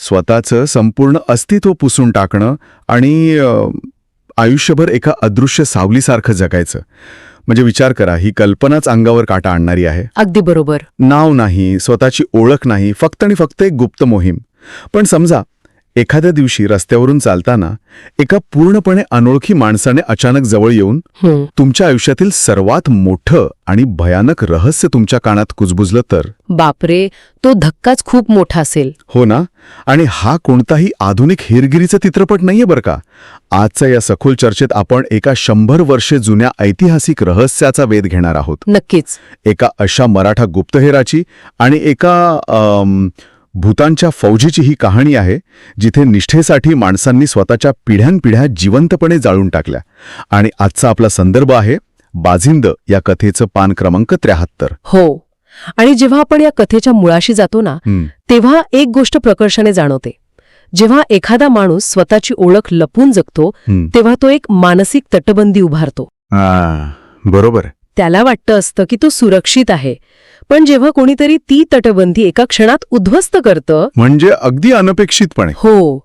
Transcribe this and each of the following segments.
स्वतःचं संपूर्ण अस्तित्व पुसून टाकणं आणि आयुष्यभर एका अदृश्य सावलीसारखं जगायचं. म्हणजे विचार करा, ही कल्पनाच अंगावर काटा आणणारी आहे. अगदी बरोबर. नाव नाही, स्वतःची ओळख नाही, फक्त आणि फक्त एक गुप्त मोहीम. पण समजा एखाद्या दिवशी रस्त्यावरून चालताना एका पूर्णपणे अनोळखी माणसाने अचानक जवळ येऊन तुमच्या आयुष्यातील सर्वात मोठं आणि भयानक रहस्य तुमच्या कानात कुजबुजलं तर? बापरे, तो धक्काच खूप मोठा असेल. हो ना. आणि हा कोणताही आधुनिक हेरगिरीचा चित्रपट नाहीये बरं का. आजच्या या सखोल चर्चेत आपण एका 100 वर्षे जुन्या ऐतिहासिक रहस्याचा वेध घेणार आहोत. नक्कीच. एका अशा मराठा गुप्तहेराची आणि एका भूतांच्या फौजीची ही कहाणी आहे, जिथे निष्ठेसाठी माणसांनी स्वतःच्या पिढ्यानपिढ्या जिवंतपणे जाळून टाकल्या. आणि आजचा आपला संदर्भ आहे बाझिंद या कथेचं पान क्रमांक 73. हो. आणि जेव्हा आपण या कथेच्या मुळाशी जातो ना, तेव्हा एक गोष्ट प्रकर्षाने जाणवते. जेव्हा एखादा माणूस स्वतःची ओळख लपून जगतो, तेव्हा तो एक मानसिक तटबंदी उभारतो. बरोबर. त्याला वाटतं असतं की तो सुरक्षित आहे. पण जेव्हा कोणीतरी ती तटबंदी एका क्षणात उद्ध्वस्त करतं, म्हणजे अगदी अनपेक्षितपणे, हो,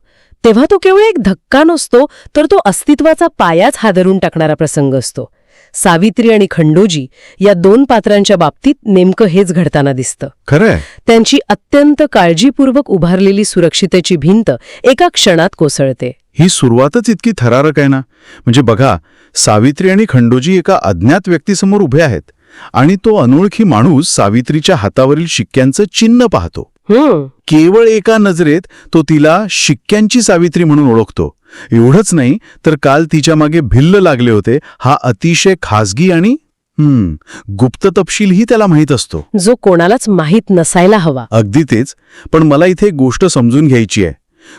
तेव्हा तो केवळ एक धक्का नसतो, तर तो अस्तित्वाचा पायाच हादरून टाकणारा प्रसंग असतो. सावित्री आणि खंडोजी या 2 पात्रांच्या बाबतीत नेमकं हेच घडताना दिसतं. खरंय. त्यांची अत्यंत काळजीपूर्वक उभारलेली सुरक्षितेची भिंत एका क्षणात कोसळते. ही सुरुवातच इतकी थरारक आहे ना. म्हणजे बघा, सावित्री आणि खंडोजी एका अज्ञात व्यक्तीसमोर उभे आहेत आणि तो अनोळखी माणूस सावित्रीच्या हातावरील शिक्क्यांचं चिन्ह पाहतो. केवळ एका नजरेत तो तिला शिक्क्यांची सावित्री म्हणून ओळखतो. एवढंच नाही, तर काल तिच्या मागे भिल्ल लागले होते हा अतिशय खासगी आणि गुप्त तपशीलही त्याला माहीत असतो, जो कोणालाच माहीत नसायला हवा. अगदी तेच. पण मला इथे एक गोष्ट समजून घ्यायची आहे.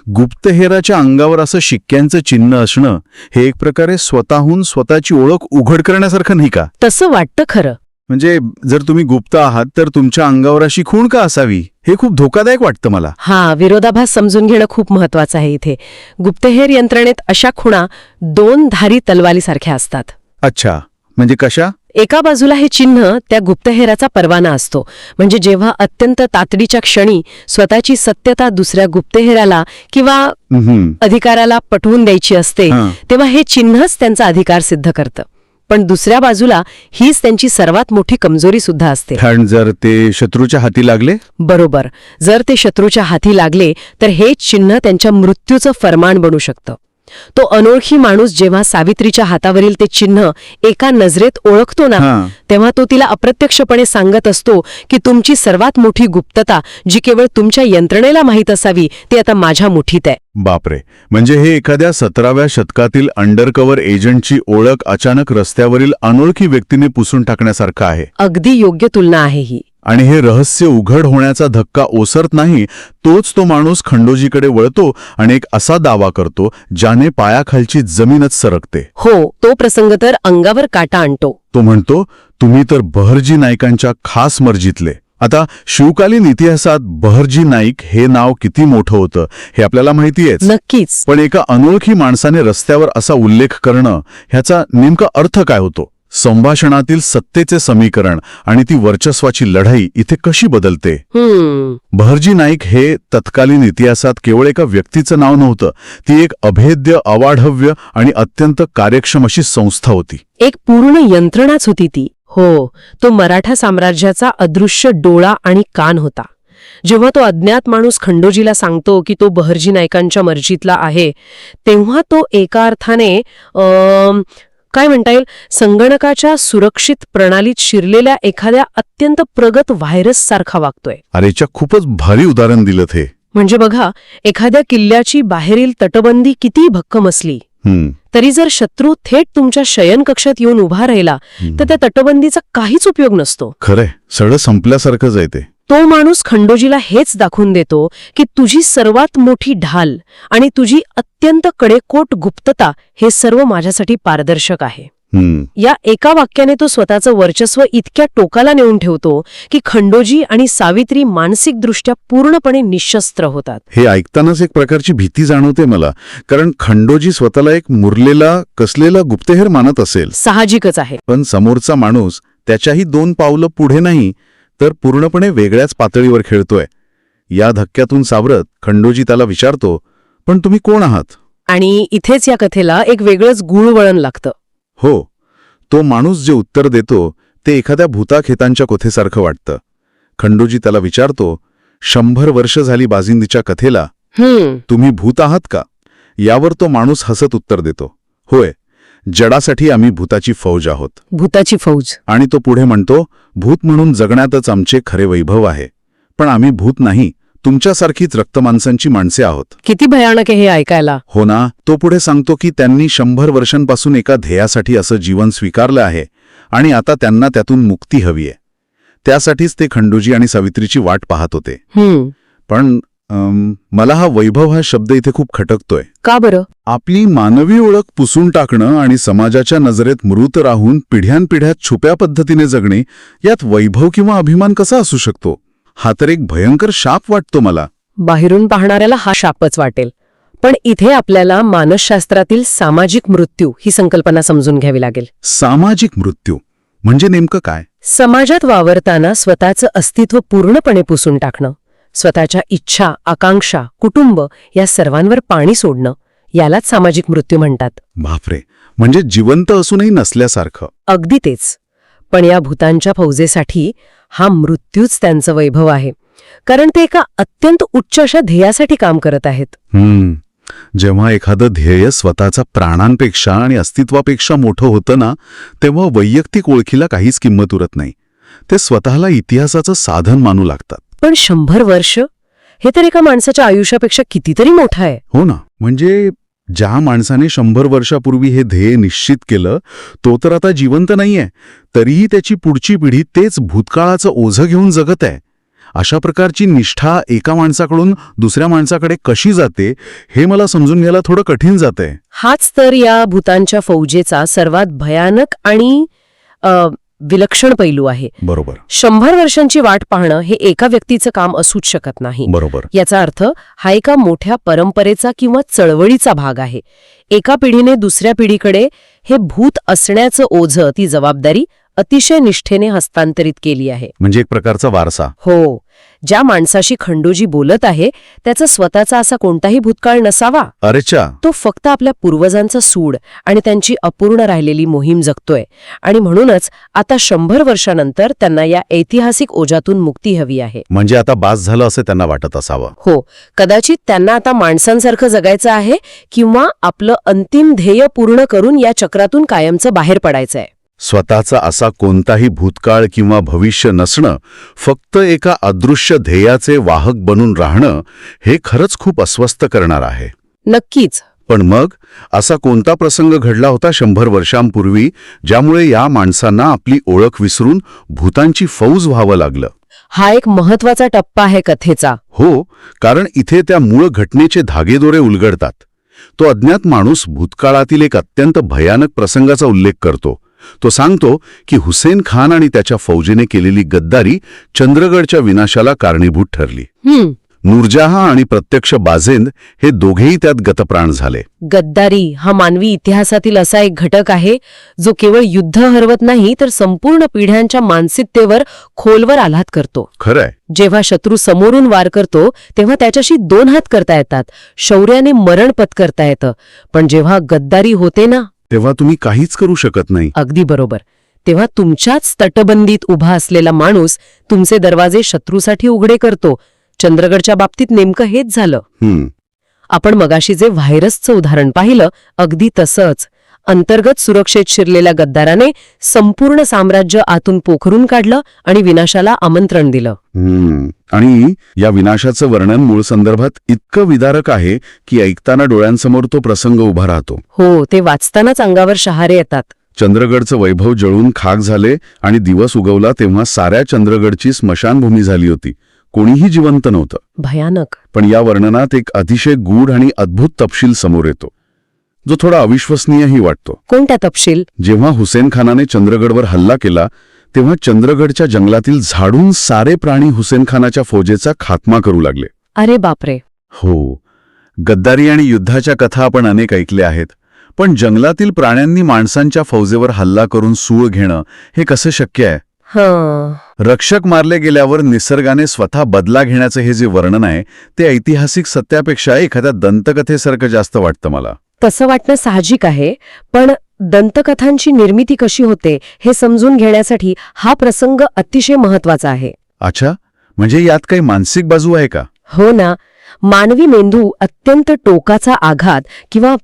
गुप्तहेराच्या अंगावर असं शिक्क्यांचं चिन्ह असणं हे एक प्रकारे स्वतःहून स्वतःची ओळख उघड करण्यासारखं नाही का? तसं वाटतं खरं. म्हणजे जर तुम्ही गुप्त आहात तर तुमच्या अंगावर अशी खूण का असावी? हे खूप धोकादायक वाटतं मला. विरोधाभास समजून घेणं खूप महत्वाचं आहे इथे. गुप्तहेर यंत्रणेत अशा खुणा 2 धारी तलवारीसारख्या असतात. अच्छा, म्हणजे कशा? एका बाजूला हे चिन्ह त्या गुप्तहेराचा परवाना असतो. म्हणजे जेव्हा अत्यंत तातडीच्या क्षणी स्वतःची सत्यता दुसऱ्या गुप्तहेराला किंवा अधिकाराला पटवून द्यायची असते, तेव्हा हे चिन्हच त्यांचा अधिकार सिद्ध करतं. पण दुसऱ्या बाजूला हीच त्यांची सर्वात मोठी कमजोरी सुद्धा असते. कारण जर ते शत्रूच्या हाती लागले? बरोबर. जर ते शत्रूच्या हाती लागले तर हे चिन्ह त्यांच्या मृत्यूचं फरमान बनू शकतं. तो अनोळखी माणूस जेव्हा सावित्रीच्या हातावरील ते चिन्ह एका नजरेत ओळखतो ना, तेव्हा तो तिला अप्रत्यक्षपणे सांगत असतो की तुमची सर्वात मोठी गुप्तता, जी केवळ तुमच्या यंत्रणेला माहीत असावी, ती आता माझ्या मुठीत आहे. बापरे. म्हणजे हे एखाद्या 17व्या शतकातील अंडरकव्हर एजंटची ओळख अचानक रस्त्यावरील अनोळखी व्यक्तीने पुसून टाकण्यासारखं आहे. अगदी योग्य तुलना आहे ही. आणि हे रहस्य उघड होण्याचा धक्का ओसरत नाही, तोच तो माणूस खंडोजीकडे वळतो आणि एक असा दावा करतो ज्याने पायाखालची जमीनच सरकते. हो, तो प्रसंग तर अंगावर काटा आणतो. तो म्हणतो, तुम्ही तर बहरजी नाईकांच्या खास मर्जीतले. आता शिवकालीन इतिहासात बहरजी नाईक हे नाव किती मोठं होतं हे आपल्याला माहिती आहे. नक्कीच. पण एका अनोळखी माणसाने रस्त्यावर असा उल्लेख करणं, ह्याचा नेमका अर्थ काय होतो? संभाषणातील सत्तेचे समीकरण आणि ती वर्चस्वाची लढाई इथे कशी बदलते? बहरजी नाईक हे तत्कालीन इतिहासात केवळ एका व्यक्तीचं नाव नव्हतं. ती एक अभेद्य, अवाढव्य आणि अत्यंत कार्यक्षम अशी संस्था होती. एक पूर्ण यंत्रणाच होती ती. हो, तो मराठा साम्राज्याचा अदृश्य डोळा आणि कान होता. जेव्हा तो अज्ञात माणूस खंडोजीला सांगतो की तो बहरजी नाईकांच्या मर्जीतला आहे, तेव्हा तो एका अर्थाने काय म्हणता येईल, संगणकाच्या सुरक्षित प्रणालीत शिरलेल्या एखाद्या अत्यंत प्रगत व्हायरस सारखा वागतोय. अरेच्या, खूपच भारी उदाहरण दिलं हे. म्हणजे बघा, एखाद्या किल्ल्याची बाहेरील तटबंदी किती भक्कम असली तरी जर शत्रू थेट तुमच्या शयनकक्षात येऊन उभा राहिला तर त्या तटबंदीचा काहीच उपयोग नसतो. खरंय, सगळं संपल्यासारखंच आहे ते. तो माणूस खंडोजीला हेच दाखवून देतो की तुझी सर्वात मोठी ढाल आणि तुझी अत्यंत कडेकोट गुप्तता हे सर्व माझ्यासाठी पारदर्शक आहे. या एका वाक्याने तो स्वतःचं वर्चस्व इतक्या टोकाला नेऊन ठेवतो की खंडोजी आणि सावित्री मानसिकदृष्ट्या पूर्णपणे निशस्त्र होतात. हे ऐकतानाच एक प्रकारची भीती जाणवते मला, कारण खंडोजी स्वतःला एक मुरलेला, कसलेला गुप्तहेर मानत असेल. साहजिकच आहे. पण समोरचा माणूस त्याच्याही 2 पावलं पुढे नाही, तर पूर्णपणे वेगळ्याच पातळीवर खेळतोय. या धक्क्यातून सावरत खंडोजी त्याला विचारतो, पण तुम्ही कोण आहात? आणि इथेच या कथेला एक वेगळंच गूढ वळण लागतं. हो, तो माणूस जे उत्तर देतो ते एखाद्या भूताखेतांच्या कथेसारखं वाटतं. खंडोजी त्याला विचारतो, 100 वर्ष झाली बाजिंदीच्या कथेला, तुम्ही भूत आहात का? यावर तो माणूस हसत उत्तर देतो, होय, जडासाठी आम्ही भूताची फौज आहोत. भूताची फौज. आणि तो पुढे म्हणतो, भूत म्हणून जगण्यातच आमचे खरे वैभव आहे. पण आम्ही भूत नाही, तुमच्यासारखीच रक्तमांसांची माणसे आहोत. किती भयानक आहे हे ऐकायला. हो ना. तो पुढे सांगतो की त्यांनी 100 वर्षांपासून एका ध्येयासाठी असं जीवन स्वीकारलं आहे आणि आता त्यांना त्यातून मुक्ती हवी आहे. त्यासाठीच ते खंडोजी आणि सावित्रीची वाट पाहत होते. पण मला हा वैभव हा शब्द इथे खूप खटकतोय. का बरं? आपली मानवी ओळख पुसून टाकणं आणि समाजाच्या नजरेत मृत राहून पिढ्यानपिढ्या छुप्या पद्धतीने जगणे, यात वैभव किंवा अभिमान कसा असू शकतो? हा तर एक भयंकर शाप वाटतो मला. बाहेरून पाहणाऱ्याला हा शापच वाटेल. पण इथे आपल्याला मानसशास्त्रातील सामाजिक मृत्यू ही संकल्पना समजून घ्यावी लागेल. सामाजिक मृत्यू म्हणजे नेमकं काय? समाजात वावरताना स्वतःचं अस्तित्व पूर्णपणे पुसून टाकणं, स्वतःच्या इच्छा, आकांक्षा, कुटुंब या सर्वांवर पाणी सोडणं, यालाच सामाजिक मृत्यू म्हणतात. बापरे, म्हणजे जिवंत असूनही नसल्यासारखं. अगदी तेच. पण या भूतांच्या फौजेसाठी हा मृत्यूच त्यांचं वैभव आहे. कारण ते एका अत्यंत उच्च अशा ध्येयासाठी काम करत आहेत. जेव्हा एखादं ध्येय स्वतःचा प्राणांपेक्षा आणि अस्तित्वापेक्षा मोठं होतं ना, तेव्हा वैयक्तिक ओळखीला काहीच किंमत उरत नाही. ते स्वतःला इतिहासाचं साधन मानू लागतात. पण 100 वर्ष हे तर एका माणसाच्या आयुष्यापेक्षा कितीतरी मोठं आहे. हो ना. म्हणजे ज्या माणसाने 100 वर्षापूर्वी हे ध्येय निश्चित केलं, तो तर आता जिवंत नाहीये, तरीही त्याची पुढची पिढी तेच भूतकाळाचं ओझं घेऊन जगत आहे. अशा प्रकारची निष्ठा एका माणसाकडून दुसऱ्या माणसाकडे कशी जाते, हे मला समजून घ्यायला थोडं कठीण जातंय. हाच तर या भूतांच्या फौजेचा सर्वात भयानक आणि विलक्षण पैलू आहे. बरोबर. 100 वर्षांची वाट पाहणं हे एका व्यक्तीचं काम असूच शकत नाही. बरोबर. याचा अर्थ हा एका मोठ्या परंपरेचा किंवा चळवळीचा भाग आहे. एका पिढीने दुसऱ्या पिढीकडे हे भूत असण्याचं ओझं, ती जबाबदारी अतिशय निष्ठेने हस्तांतरित केली आहे. म्हणजे एक प्रकारचा वारसा. हो. ज्या माणसाशी खंडोजी बोलत आहे त्याचा स्वतःचा असा कोणताही भूतकाळ नसावा. अरेच्या. तो फक्त आपल्या पूर्वजांचा सूड आणि त्यांची अपूर्ण राहिलेली मोहीम जगतोय. आणि म्हणूनच आता 100 वर्षानंतर त्यांना या ऐतिहासिक ओझ्यातून मुक्ती हवी आहे. म्हणजे आता बास झालं असं त्यांना वाटत असावं. हो. कदाचित त्यांना आता माणसांसारखं जगायचं आहे किंवा आपलं अंतिम ध्येय पूर्ण करून या चक्रातून कायमचं बाहेर पडायचं आहे. स्वतःचा असा कोणताही भूतकाळ किंवा भविष्य नसणं, फक्त एका अदृश्य ध्येयाचे वाहक बनून राहणं, हे खरंच खूप अस्वस्थ करणार आहे. नक्कीच. पण मग असा कोणता प्रसंग घडला होता 100 वर्षांपूर्वी, ज्यामुळे या माणसांना आपली ओळख विसरून भूतांची फौज व्हावं लागलं? हा एक महत्वाचा टप्पा आहे कथेचा. हो, कारण इथे त्या मूळ घटनेचे धागेदोरे उलगडतात. तो अज्ञात माणूस भूतकाळातील एक अत्यंत भयानक प्रसंगाचा उल्लेख करतो. तो सांगतो की हुसेन खान आणि त्याच्या फौजेने केलेली गद्दारी चंद्रगडच्या विनाशाला कारणीभूत ठरली. नूरजहाँ आणि प्रत्यक्ष बाजेंद हे दोघेही त्यात गतप्राण झाले. गद्दारी हा मानवी इतिहासातील असा एक घटक आहे जो केवळ युद्ध हरवत नाही तर संपूर्ण पिढ्यांच्या मानसिकतेवर खोलवर आघात करतो. खरंय. जेव्हा शत्रू समोरून वार करतो तेव्हा त्याच्याशी 2 हात करता येतात, शौर्याने मरण पत्करता येतं. पण जेव्हा गद्दारी होते ना, तेव्हा तुम्ही काहीच करू शकत नाही. अगदी बरोबर. तेव्हा तुमच्याच तटबंदीत उभा असलेला माणूस तुमचे दरवाजे शत्रूसाठी उघडे करतो. चंद्रगडच्या बाबतीत नेमकं हेच झालं. आपण मगाशी जे व्हायरसचं उदाहरण पाहिलं, अगदी तसंच. अंतर्गत सुरक्षेत शिरलेल्या गद्दाराने संपूर्ण साम्राज्य आतून पोखरून काढलं आणि विनाशाला आमंत्रण दिलं. आणि या विनाशाचं वर्णन मूळ संदर्भात इतकं विदारक आहे की ऐकताना डोळ्यांसमोर तो प्रसंग उभा राहतो. हो, ते वाचतानाच अंगावर शहारे येतात. चंद्रगडचं वैभव जळून खाक झाले आणि दिवस उगवला तेव्हा साऱ्या चंद्रगडची स्मशानभूमी झाली होती. कोणीही जिवंत नव्हतं. भयानक. पण या वर्णनात एक अतिशय गूढ आणि अद्भुत तपशील समोर येतो, जो थोडा अविश्वसनीयही वाटतो. कोणता तपशील? जेव्हा हुसेन खानाने चंद्रगडवर हल्ला केला तेव्हा चंद्रगडच्या जंगलातील झाडून सारे प्राणी हुसेन खानाच्या फौजेचा खात्मा करू लागले. अरे बापरे. हो. गद्दारी आणि युद्धाच्या कथा आपण अनेक ऐकल्या आहेत, पण जंगलातील प्राण्यांनी माणसांच्या फौजेवर हल्ला करून सूळ घेणं हे कसं शक्य आहे? हां. रक्षक मारले गेल्यावर निसर्गाने स्वतः बदला घेण्याचं हे जे वर्णन आहे ते ऐतिहासिक सत्यापेक्षा एखाद्या दंतकथेसारखं जास्त वाटतं मला. तसं वाटणं साहजिक आहे, पण दंतकथांची निर्मिती कशी होते हे समजून घेण्यासाठी हा प्रसंग अतिशय महत्वाचा आहे. अच्छा, म्हणजे यात काही मानसिक बाजू आहे का? हो ना. मानवी मेंदू अत्यंत टोकाचा आघात किंवा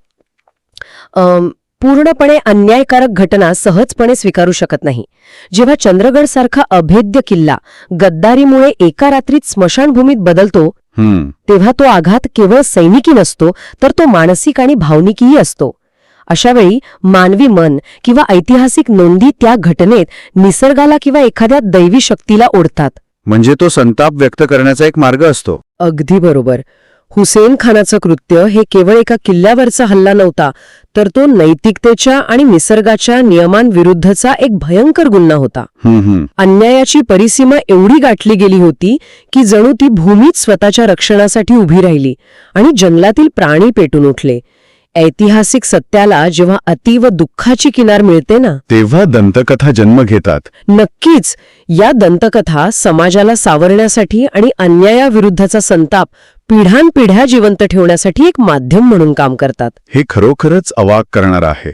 पूर्णपणे अन्यायकारक घटना सहजपणे स्वीकारू शकत नाही. जेव्हा चंद्रगडसारखा अभेद्य किल्ला गद्दारीमुळे एका रात्रीत स्मशानभूमीत बदलतो, तेव्हा तो आघात केवळ सैनिकी नसतो, तर तो मानसिक आणि भावनिकही असतो. अशावेळी मानवी मन किंवा ऐतिहासिक नोंदी त्या घटनेत निसर्गाला किंवा एखाद्या दैवी शक्तीला ओढतात. म्हणजे तो संताप व्यक्त करण्याचा एक मार्ग असतो. अगदी बरोबर. हुसेन खानाचं कृत्य हे केवळ एका किल्ल्यावरचा हल्ला नव्हता, तर तो नैतिकतेच्या आणि निसर्गाच्या नियमांविरुद्धचा एक भयंकर गुन्हा होता. अन्यायाची परिसीमा एवढी गाठली गेली होती की जणू ती भूमीच स्वतःच्या रक्षणासाठी उभी राहिली आणि जंगलातील प्राणी पेटून उठले. ऐतिहासिक सत्याला जेव्हा अतीव दुःखाची किनार मिळते ना, तेव्हा दंतकथा जन्म घेतात. नक्कीच. या दंतकथा समाजाला सावरण्यासाठी आणि अन्यायाविरुद्धचा संताप पिढ्यानपिढ्या जिवंत ठेवण्यासाठी एक माध्यम म्हणून काम करतात. हे खरोखरच अवाक करणार आहे.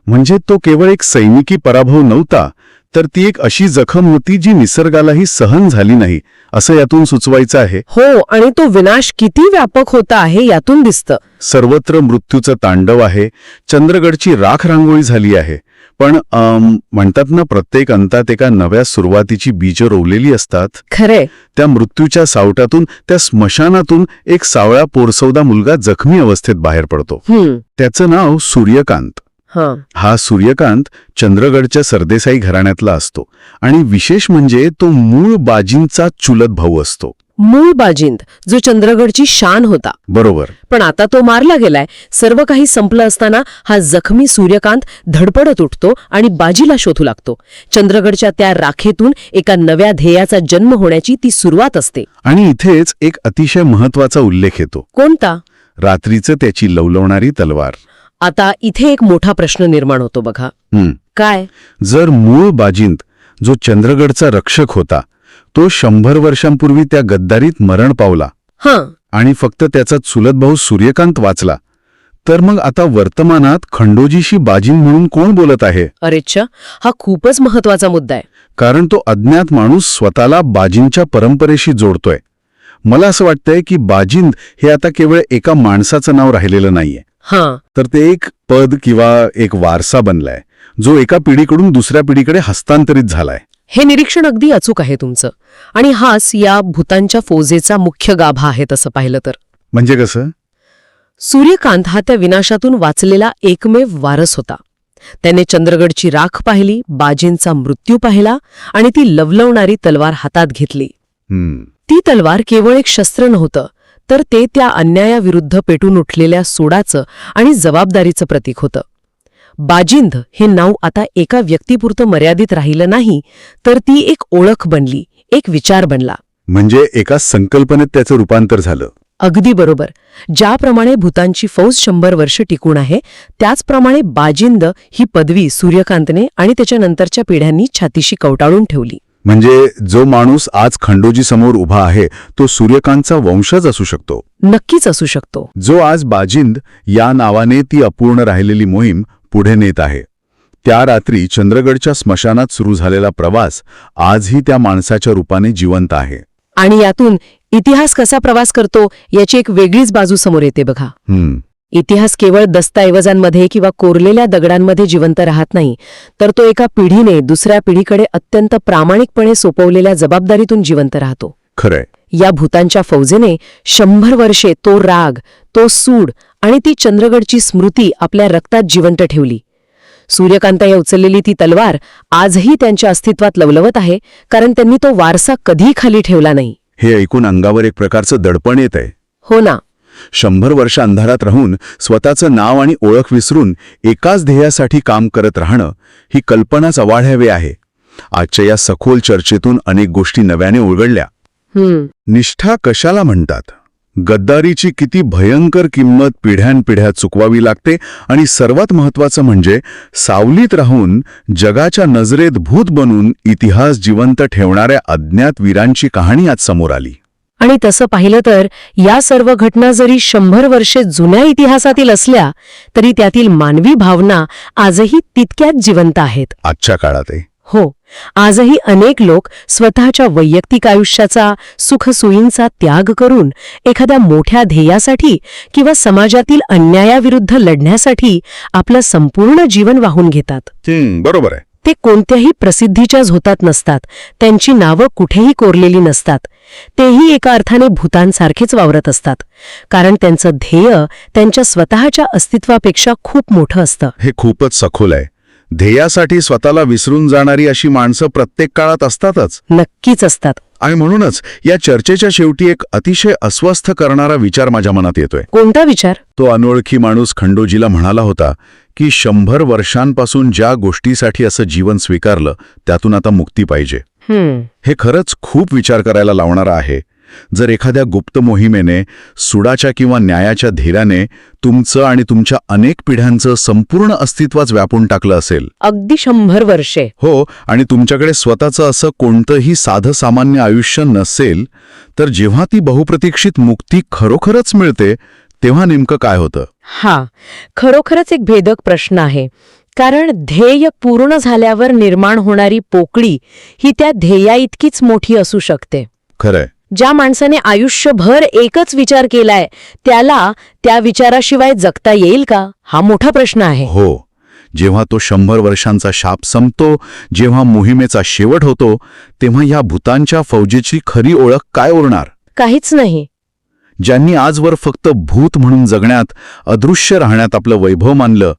म्हणजे तो केवळ एक सैनिकी पराभव नव्हता, तर ती एक अशी जखम होती जी निसर्गालाही सहन झाली नाही, असं यातून सुचवायचं आहे. हो, आणि तो विनाश किती व्यापक होता आहे यातून दिसतं. सर्वत्र मृत्यूचं तांडव आहे. चंद्रगडची राख रांगोळी झाली आहे. पण म्हणतात ना, प्रत्येक अंतात एका नव्या सुरुवातीची बीजं रोवलेली असतात. खरे. त्या मृत्यूच्या सावटातून, त्या स्मशानातून एक सावळा पोरसौदा मुलगा जखमी अवस्थेत बाहेर पडतो. त्याचं नाव सूर्यकांत. हा सूर्यकांत चंद्रगडच्या सरदेसाई घराण्यातला असतो आणि विशेष म्हणजे तो मूळ बाजींचा चुलत भाऊ असतो. मूळ बाजिंद, जो चंद्रगडची शान होता. बरोबर. पण आता तो मारला गेलाय. सर्व काही संपलं असताना हा जखमी सूर्यकांत धडपडत उठतो आणि बाजीला शोधू लागतो. चंद्रगडच्या त्या राखेतून एका नव्या ध्येयाचा जन्म होण्याची ती सुरुवात असते. आणि इथेच एक अतिशय महत्वाचा उल्लेख येतो. कोणता? रात्रीचं त्याची लवलवणारी तलवार. आता इथे एक मोठा प्रश्न निर्माण होतो बघा. काय? जर मूळ बाजिंद, जो चंद्रगडचा रक्षक होता, तो 100 वर्षांपूर्वी त्या गद्दारीत मरण पावला आणि फक्त त्याचा चुलत भाऊ सूर्यकांत वाचला, तर मग आता वर्तमानात खंडोजीशी बाजिंद म्हणून कोण बोलत आहे? अरेच्छा, हा खूपच महत्वाचा मुद्दा आहे. कारण तो अज्ञात माणूस स्वतःला बाजिंदच्या परंपरेशी जोडतोय. मला असं वाटतंय की बाजिंद हे आता केवळ एका माणसाचं नाव राहिलेलं नाहीये, तर ते एक पद किंवा एक वारसा बनलाय, जो एका पिढीकडून दुसऱ्या पिढीकडे हस्तांतरित झालाय. हे निरीक्षण अगदी अचूक आहे तुमचं. आणि हाच या भूतांच्या फौजेचा मुख्य गाभा आहे तसं पाहिलं तर. म्हणजे कसं? सूर्यकांत हा त्या विनाशातून वाचलेला एकमेव वारस होता. त्याने चंद्रगडची राख पाहिली, बाजींचा मृत्यू पाहिला आणि ती लवलवणारी तलवार हातात घेतली. ती तलवार केवळ एक शस्त्र नव्हतं, तर ते त्या अन्यायाविरुद्ध पेटून उठलेल्या सोडाचं आणि जबाबदारीचं प्रतीक होतं. बाजिंद हे नाव आता एका व्यक्तीपुरतं मर्यादित राहिलं नाही, तर ती एक ओळख बनली, एक विचार बनला. म्हणजे एका संकल्पनेत त्याचं रूपांतर झालं. अगदी बरोबर. ज्याप्रमाणे भूतांची फौज 100 वर्ष टिकून आहे, त्याचप्रमाणे बाजिंद ही पदवी सूर्यकांतने आणि त्याच्यानंतरच्या पिढ्यांनी छातीशी कवटाळून ठेवली. म्हणजे जो माणूस आज खंडोजी समोर उभा आहे, तो सूर्यकांतचा वंशज असू शकतो. नक्कीच असू शकतो. जो आज बाजिंद या नावाने ती अपूर्ण राहिलेली मोहीम पुढे नेत आहे. त्या रात्री चंद्रगडच्या स्मशानात सुरू झालेला प्रवास आजही त्या माणसाच्या रूपाने जिवंत आहे. आणि यातून इतिहास कसा प्रवास करतो याची एक वेगळीच बाजू समोर येते बघा. इतिहास केवळ दस्तऐवजांमध्ये किंवा कोरलेल्या दगडांमध्ये जिवंत राहत नाही, तर तो एका पिढीने दुसऱ्या पिढीकडे अत्यंत प्रामाणिकपणे सोपवलेल्या जबाबदारीतून जिवंत राहतो. खरंय. या भूतांच्या फौजेने 100 वर्षे तो राग, तो सूड आणि ती चंद्रगडची स्मृती आपल्या रक्तात जिवंत ठेवली. सूर्यकांताने उचललेली ती तलवार आजही त्यांच्या अस्तित्वात लवलवत आहे, कारण त्यांनी तो वारसा कधी खाली ठेवला नाही. हे ऐकून अंगावर एक प्रकारचं दडपण येत आहे. हो ना. 100 वर्ष अंधारात राहून स्वतःचं नाव आणि ओळख विसरून एकाच ध्येयासाठी काम करत राहणं, ही कल्पनाच अवाढव्य आहे. आजच्या या सखोल चर्चेतून अनेक गोष्टी नव्याने उलगडल्या. निष्ठा कशाला म्हणतात? गद्दारीची किती भयंकर किंमत पिढ्यानपिढ्या चुकवावी लागते आणि सर्वात महत्त्वाचं म्हणजे सावलीत राहून जगाच्या नजरेत भूत बनून इतिहास जिवंत ठेवणाऱ्या अज्ञात वीरांची कहाणी आज समोर आली. आणि तसं पाहिलं तर या सर्व घटना जरी 100 वर्षे जुन्या इतिहासातील असल्या तरी त्यातील मानवी भावना आजही तितक्याच जिवंत आहेत. आजच्या काळात हो, आजही अनेक लोक स्वतःच्या वैयक्तिक आयुष्याचा सुखसोयींचा त्याग करून एखाद्या मोठ्या ध्येयासाठी किंवा समाजातील अन्यायाविरुद्ध लढण्यासाठी आपलं संपूर्ण जीवन वाहून घेतात. बरोबर आहे. ते कोणत्याही प्रसिद्धीच्या झोतात नसतात, त्यांची नावं कुठेही कोरलेली नसतात. तेही एका अर्थाने भूतांसारखेच वावरत असतात, कारण त्यांचं ध्येय त्यांच्या स्वतःच्या अस्तित्वापेक्षा खूप मोठं असतं. हे खूपच सखोल आहे. ध्येयासाठी स्वतःला विसरून जाणारी अशी माणसं प्रत्येक काळात असतातच. नक्कीच असतात. आणि म्हणूनच या चर्चेच्या शेवटी एक अतिशय अस्वस्थ करणारा विचार माझ्या मनात येतोय. कोणता विचार? तो अनोळखी माणूस खंडोजीला म्हणाला होता की 100 वर्षांपासून ज्या गोष्टीसाठी असं जीवन स्वीकारलं त्यातून आता मुक्ती पाहिजे. हे खरंच खूप विचार करायला लावणारं आहे. जर एखाद्या गुप्त मोहिमेने, सुडाच्या किंवा न्यायाच्या धीराने तुमचं आणि तुमच्या अनेक पिढ्यांचं संपूर्ण अस्तित्वच व्यापून टाकलं असेल, अगदी 100 वर्षे, हो, आणि तुमच्याकडे स्वतःचं असं कोणतंही साधं सामान्य आयुष्य नसेल, तर जेव्हा ती बहुप्रतीक्षित मुक्ती खरोखरच मिळते तेव्हा नेमकं काय होतं? हा खरोखरच एक भेदक प्रश्न आहे. कारण ध्येय पूर्ण झाल्यावर निर्माण होणारी पोकळी ही त्या ध्येयाइतकीच मोठी असू शकते. खरंय. ज्या माणसाने आयुष्यभर एकच विचार केलाय त्याला त्या विचाराशिवाय जगता येईल का, हा मोठा प्रश्न आहे. हो, जेव्हा तो 100 वर्षांचा शाप संपतो, जेव्हा मोहिमेचा शेवट होतो, तेव्हा या भूतांच्या फौजेची खरी ओळख काय उरणार? काहीच नाही. ज्यांनी आजवर फक्त भूत म्हणून जगण्यात, अदृश्य राहण्यात आपलं वैभव मानलं,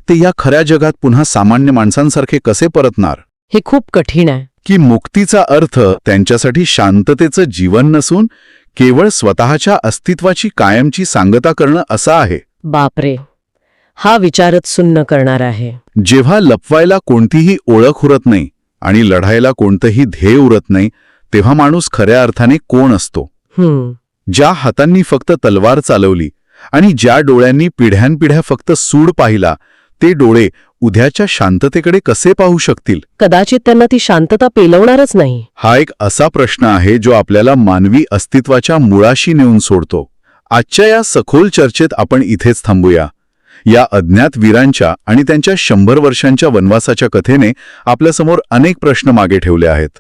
ते या खऱ्या जगात पुन्हा सामान्य माणसांसारखे कसे परतणार? हे खूप कठीण आहे. की मुक्तीचा अर्थ त्यांच्यासाठी शांततेचं जीवन नसून केवळ स्वतःच्या अस्तित्वाची कायमची सांगता करणं असा आहे. बापरे, हा विचारच सुन्न करणार आहे. जेव्हा लपवायला कोणतीही ओळख उरत नाही आणि लढायला कोणतंही ध्येय उरत नाही, तेव्हा माणूस खऱ्या अर्थाने कोण असतो? ज्या हातांनी फक्त तलवार चालवली आणि ज्या डोळ्यांनी पिढ्यानपिढ्या फक्त सूड पाहिला, ते डोळे उद्याच्या शांततेकडे कसे पाहू शकतील? कदाचित त्यांना ती शांतता पेलवणारच नाही. हा एक असा प्रश्न आहे जो आपल्याला मानवी अस्तित्वाच्या मुळाशी नेऊन सोडतो. आजच्या या सखोल चर्चेत आपण इथेच थांबूया. या अज्ञात वीरांच्या आणि त्यांच्या 100 वर्षांच्या वनवासाच्या कथेने आपल्यासमोर अनेक प्रश्न मागे ठेवले आहेत.